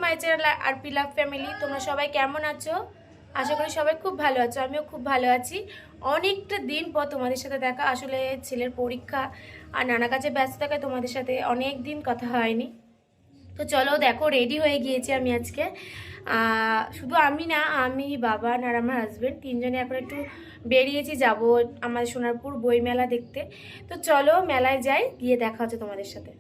My channel RP love family. তোমরা সবাই কেমন আছো? আশা করি সবাই খুব ভালো আছো, আমিও খুব ভালো আছি। অনেকটা দিন পর তোমাদের সাথে দেখা, আসলে ছেলের পরীক্ষা আর নানা কাজে ব্যস্ত থাকায় তোমাদের সাথে অনেক দিন কথা হয়নি। তো চলো দেখো, রেডি হয়ে গিয়েছি আমি আজকে। শুধু আমি না, আমি, বাবা আর আমার হাজব্যান্ড তিনজনে এখন একটু বেরিয়েছি, যাব আমাদের সোনারপুর বই মেলা দেখতে। তো চলো মেলায় যাই, গিয়ে দেখা হচ্ছে তোমাদের সাথে।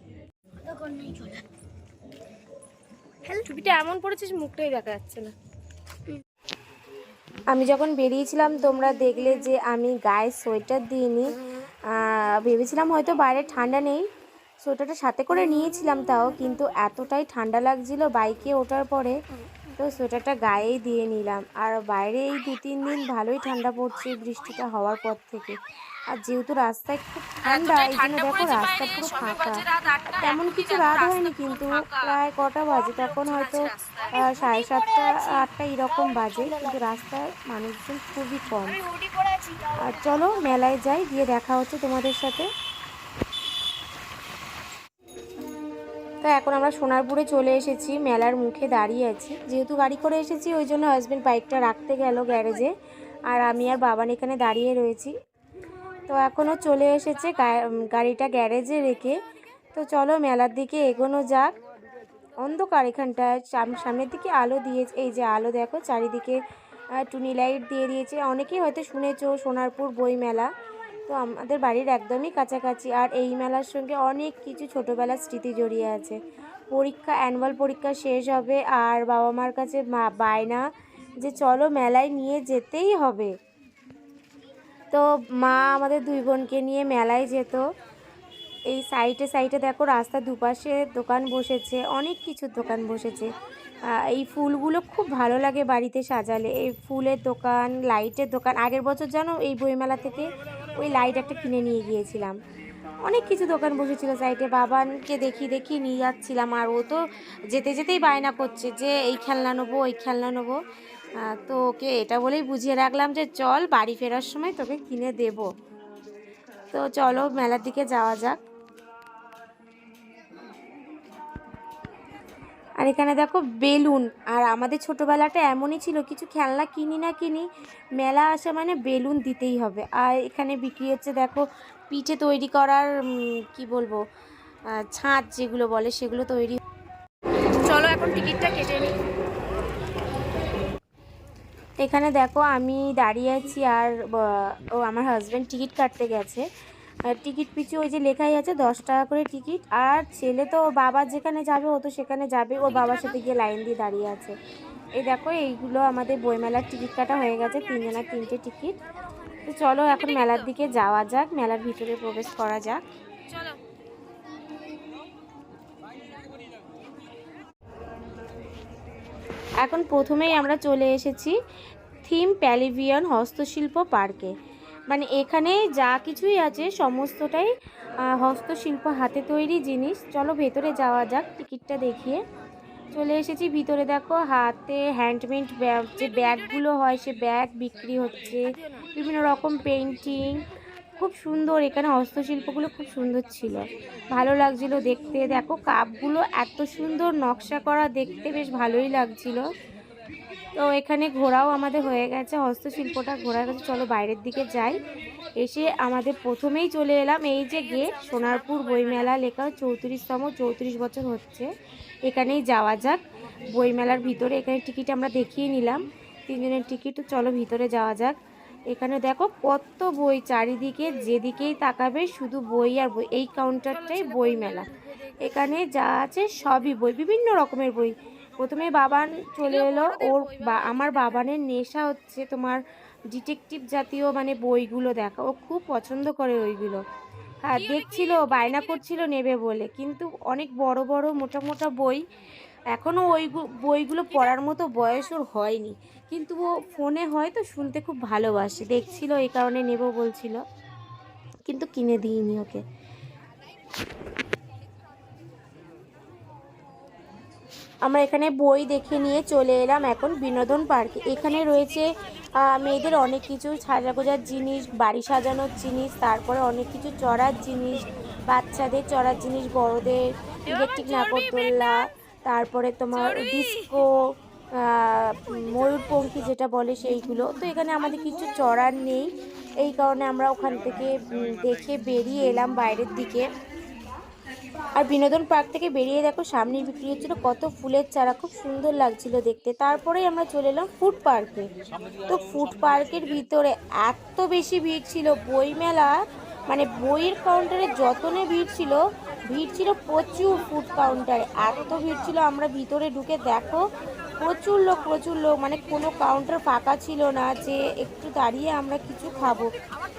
টুপিটা এমন পড়েছিস মুখটাই দেখা যাচ্ছে না। আমি যখন বেরিয়েছিলাম তোমরা দেখলে যে আমি গায়ে সোয়েটার দিইনি, ভেবেছিলাম হয়তো বাইরে ঠান্ডা নেই, সোয়েটারটা সাথে করে নিয়েছিলাম, তাও কিন্তু এতটাই ঠান্ডা লাগছিল বাইকে ওঠার পরে, তো সোয়েটারটা গায়েই দিয়ে নিলাম। আর বাইরে এই 2-3 দিন ভালোই ঠান্ডা পড়ছে বৃষ্টিটা হওয়ার পর থেকে। আর যেহেতু রাস্তায় খুব ঠান্ডা, এই জন্য দেখো রাস্তা পুরো ফাঁকা, তেমন কিছু রাত হয়নি, কিন্তু প্রায় কটা বাজে তখন হয়তো 7:30, 8টা এরকম বাজে, কিন্তু রাস্তায় মানুষজন খুবই কম। আর চলো মেলায় যাই, গিয়ে দেখা হচ্ছে তোমাদের সাথে। তো এখন আমরা সোনারপুরে চলে এসেছি, মেলার মুখে দাঁড়িয়ে আছি। যেহেতু গাড়ি করে এসেছি ওই জন্য হাজব্যান্ড বাইকটা রাখতে গেল গ্যারেজে, আর আমি আর বাবান এখানে দাঁড়িয়ে রয়েছি। তো এখনও চলে এসেছে গাড়িটা গ্যারেজে রেখে। তো চলো মেলার দিকে এগোনো যাক। অন্ধকার এখানটায়, সামনের দিকে আলো দিয়েছে, এই যে আলো দেখো চারিদিকে টুনি লাইট দিয়ে দিয়েছে। অনেকেই হয়তো শুনেছো সোনারপুর বই মেলা, তো আমাদের বাড়ির একদমই কাছাকাছি। আর এই মেলার সঙ্গে অনেক কিছু ছোটোবেলার স্মৃতি জড়িয়ে আছে। পরীক্ষা, অ্যানুয়াল পরীক্ষা শেষ হবে আর বাবা মার কাছে বায়না যে চলো মেলায় নিয়ে যেতেই হবে। তো মা আমাদের 2 বোনকে নিয়ে মেলায় যেত। এই সাইডে দেখো রাস্তার দুপাশে দোকান বসেছে, অনেক কিছুর দোকান বসেছে। এই ফুলগুলো খুব ভালো লাগে বাড়িতে সাজালে, এই ফুলের দোকান, লাইটের দোকান। আগের বছর জানো এই বইমেলা থেকে ওই লাইট একটা কিনে নিয়ে গিয়েছিলাম। অনেক কিছু দোকান বসেছিল সাইডে, বাবানকে দেখিয়ে নিয়ে যাচ্ছিলাম। আর ও তো যেতেই বায়না করছে যে এই খেলনা নেবো, ওই খেলনা নেবো। তো ওকে এটা বলেই বুঝিয়ে রাখলাম যে চল বাড়ি ফেরার সময় তোকে কিনে দেব। তো চলো মেলার দিকে যাওয়া যাক। আর এখানে দেখো বেলুন, আর আমাদের ছোটোবেলাটা এমনই ছিল, কিছু খেলনা কিনি না কিনি, মেলা আসা মানে বেলুন দিতেই হবে। আর এখানে বিক্রি হচ্ছে দেখো পিঠে তৈরি করার কি বলবো, ছাঁচ যেগুলো বলে সেগুলো তৈরি। চলো এখন টিকিটটা কেটে নিই। এখানে দেখো আমি দাঁড়িয়ে আছি আর আমার হাজব্যান্ড টিকিট কাটতে গেছে। টিকিট পিছু ওই যে লেখাই আছে 10 টাকা করে টিকিট। আর ছেলে তো বাবা যেখানে যাবে ও তো সেখানে যাবে, ওর বাবার সাথে গিয়ে লাইন দিয়ে দাঁড়িয়ে আছে। এই দেখো এইগুলো আমাদের বইমেলার টিকিট কাটা হয়ে গেছে, 3 জনের 3টে টিকিট। তো চলো এখন মেলার দিকে যাওয়া যাক, মেলার ভিতরে প্রবেশ করা যাক। চলো এখন প্রথমেই আমরা চলে এসেছি থিম প্যাভিলিয়ন হস্তশিল্প পার্কে। মানে এখানে যা কিছুই আছে সমস্তটাই হস্তশিল্প, হাতে তৈরি জিনিস। চলো ভেতরে যাওয়া যাক, টিকিটটা দেখিয়ে চলে এসেছি ভিতরে। দেখো হাতে হ্যান্ডমেড যে ব্যাগগুলো হয় সে ব্যাগ বিক্রি হচ্ছে, বিভিন্ন রকম পেন্টিং, খুব সুন্দর। এখানে হস্তশিল্পগুলো খুব সুন্দর ছিল, ভালো লাগছিল দেখতে। দেখো কাপগুলো এত সুন্দর নকশা করা, দেখতে বেশ ভালোই লাগছিল। তো এখানে ঘোরাও আমাদের হয়ে গেছে, হস্তশিল্পটা ঘোরা গেছে। চলো বাইরের দিকে যাই। এসে আমাদের প্রথমেই চলে এলাম এই যে গেট, সোনারপুর বইমেলা লেখা, 34 বছর হচ্ছে। এখানেই যাওয়া যাক বইমেলার ভিতরে। এখানে টিকিট আমরা দেখিয়ে নিলাম, 3 জনের টিকিট। তো চলো ভিতরে যাওয়া যাক। এখানে দেখো কত বই, চারিদিকে যেদিকেই তাকাবে শুধু বই আর বই। এই কাউন্টারটাই বইমেলা, এখানে যা আছে সবই বই, বিভিন্ন রকমের বই। প্রথমে বাবান চলে এলো, আমার বাবানের নেশা হচ্ছে তোমার ডিটেকটিভ জাতীয় মানে বইগুলো দেখা, ও খুব পছন্দ করে ওইগুলো। হ্যাঁ দেখছিল, বায়না করছিল নেবে বলে, কিন্তু অনেক বড় বড় মোটা বই, এখনও ওই বইগুলো পড়ার মতো বয়স ওর হয়নি, কিন্তু ও ফোনে হয়তো শুনতে খুব ভালোবাসে, দেখছিল এই কারণে নেব বলছিল, কিন্তু কিনে দিইনি ওকে। আমরা এখানে বই দেখে নিয়ে চলে এলাম এখন বিনোদন পার্কে। এখানে রয়েছে মেয়েদের অনেক কিছু সাজাগোজার জিনিস, বাড়ি সাজানোর জিনিস, তারপরে অনেক কিছু চড়ার জিনিস, বাচ্চাদের চড়ার জিনিস, বড়দের ইলেকট্রিক নাগরদোল্লা, তারপরে তোমার ডিস্কো, ময়ূরপঙ্খী যেটা বলে সেইগুলো। তো এখানে আমাদের কিছু চড়ার নেই, এই কারণে আমরা ওখান থেকে দেখে বেরিয়ে এলাম বাইরের দিকে। আর বিনোদন পার্ক থেকে বেরিয়ে দেখো সামনে বিক্রি হচ্ছিল কত ফুলের চারা, খুব সুন্দর লাগছিল দেখতে। তারপরেই আমরা চলে এলাম ফুড পার্কে। তো ফুড পার্কের ভিতরে এত বেশি ভিড় ছিল, বই মেলা মানে বইয়ের কাউন্টারে যতনে ভিড় ছিল প্রচুর। ফুড কাউন্টারে এত ভিড় ছিল, আমরা ভিতরে ঢুকে দেখো প্রচুর লোক, মানে কোনো কাউন্টার ফাঁকা ছিল না যে একটু দাঁড়িয়ে আমরা কিছু খাবো।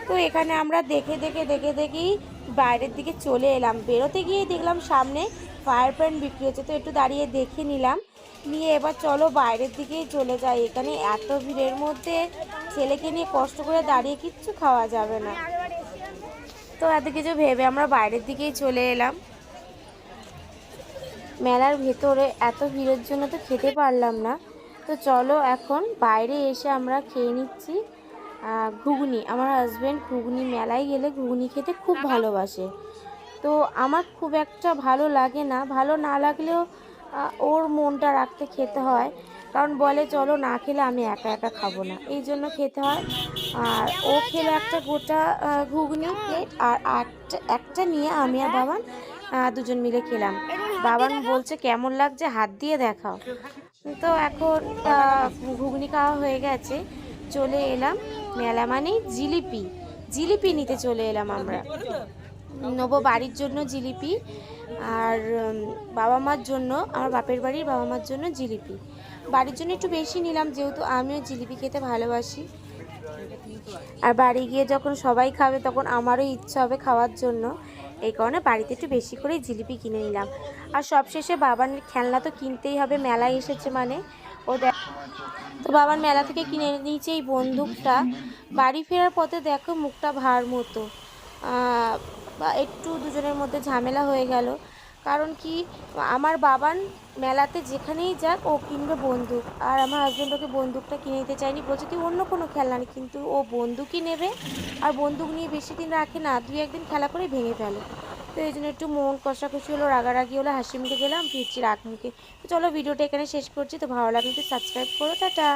তো এখানে আমরা দেখেই বাইরের দিকে চলে এলাম। বেরোতে গিয়ে দেখলাম সামনে ফায়ার প্যান বিক্রি হচ্ছে, তো একটু দাঁড়িয়ে দেখে নিলাম, নিয়ে এবার চলো বাইরের দিকেই চলে যাই। এখানে এত ভিড়ের মধ্যে ছেলেকে নিয়ে কষ্ট করে দাঁড়িয়ে কিচ্ছু খাওয়া যাবে না, তো এত কিছু ভেবে আমরা বাইরের দিকেই চলে এলাম। মেলার ভেতরে এত ভিড়ের জন্য তো খেতে পারলাম না, তো চলো এখন বাইরে এসে আমরা খেয়ে নিচ্ছি ঘুগনি। আমার হাজব্যান্ড ঘুগনি, মেলায় গেলে ঘুগনি খেতে খুব ভালোবাসে। তো আমার খুব একটা ভালো লাগে না, ভালো না লাগলেও ওর মনটা রাখতে খেতে হয়, কারণ বলে চলো না খেলে আমি একা একা খাবো না, এই জন্য খেতে হয়। আর ও খেলো একটা গোটা ঘুগনি প্লেট, আর একটা নিয়ে আমি আর বাবান দুজন মিলে খেলাম। বাবান বলছে কেমন লাগছে হাত দিয়ে দেখাও। তো এখন ঘুগনি খাওয়া হয়ে গেছে, চলে এলাম মেলা মানে জিলিপি নিতে চলে এলাম। আমরা নেবো বাড়ির জন্য জিলিপি, আর বাবা মার জন্য, আমার বাপের বাড়ির বাবা মার জন্য জিলিপি। বাড়ির জন্য একটু বেশি নিলাম, যেহেতু আমিও জিলিপি খেতে ভালোবাসি। আর বাড়ি গিয়ে যখন সবাই খাবে তখন আমারও ইচ্ছা হবে খাওয়ার জন্য, এই কারণে বাড়িতে একটু বেশি করে জিলিপি কিনে নিলাম। আর সবশেষে বাবার খেলনা তো কিনতেই হবে, মেলায় এসেছে মানে। তো বাবার মেলা থেকে কিনে নিয়েছে এই বন্দুকটা। বাড়ি ফেরার পথে দেখো মুখটা ভার মতো, একটু দুজনের মধ্যে ঝামেলা হয়ে গেল। কারণ কি, আমার বাবান মেলাতে যেখানেই যাক ও কিনবে বন্দুক, আর আমার হাজব্যান্ড ওকে বন্দুকটা কিনে দিতে চায়নি, বলছে তুই অন্য কোনো খেলনা নেই, কিন্তু ও বন্দুকই নেবে। আর বন্দুক নিয়ে বেশি দিন রাখে না, 2-1 দিন খেলা করে ভেঙে ফেলে। তো এই জন্য একটু মন কষাকষি হলো, রাগারাগি হলো, হাসি মুখে গেলাম, ফিরছি রাগ মুখে। তো চলো ভিডিওটা এখানে শেষ করছি। তো ভালো লাগলে তো সাবস্ক্রাইব করো, টাটা।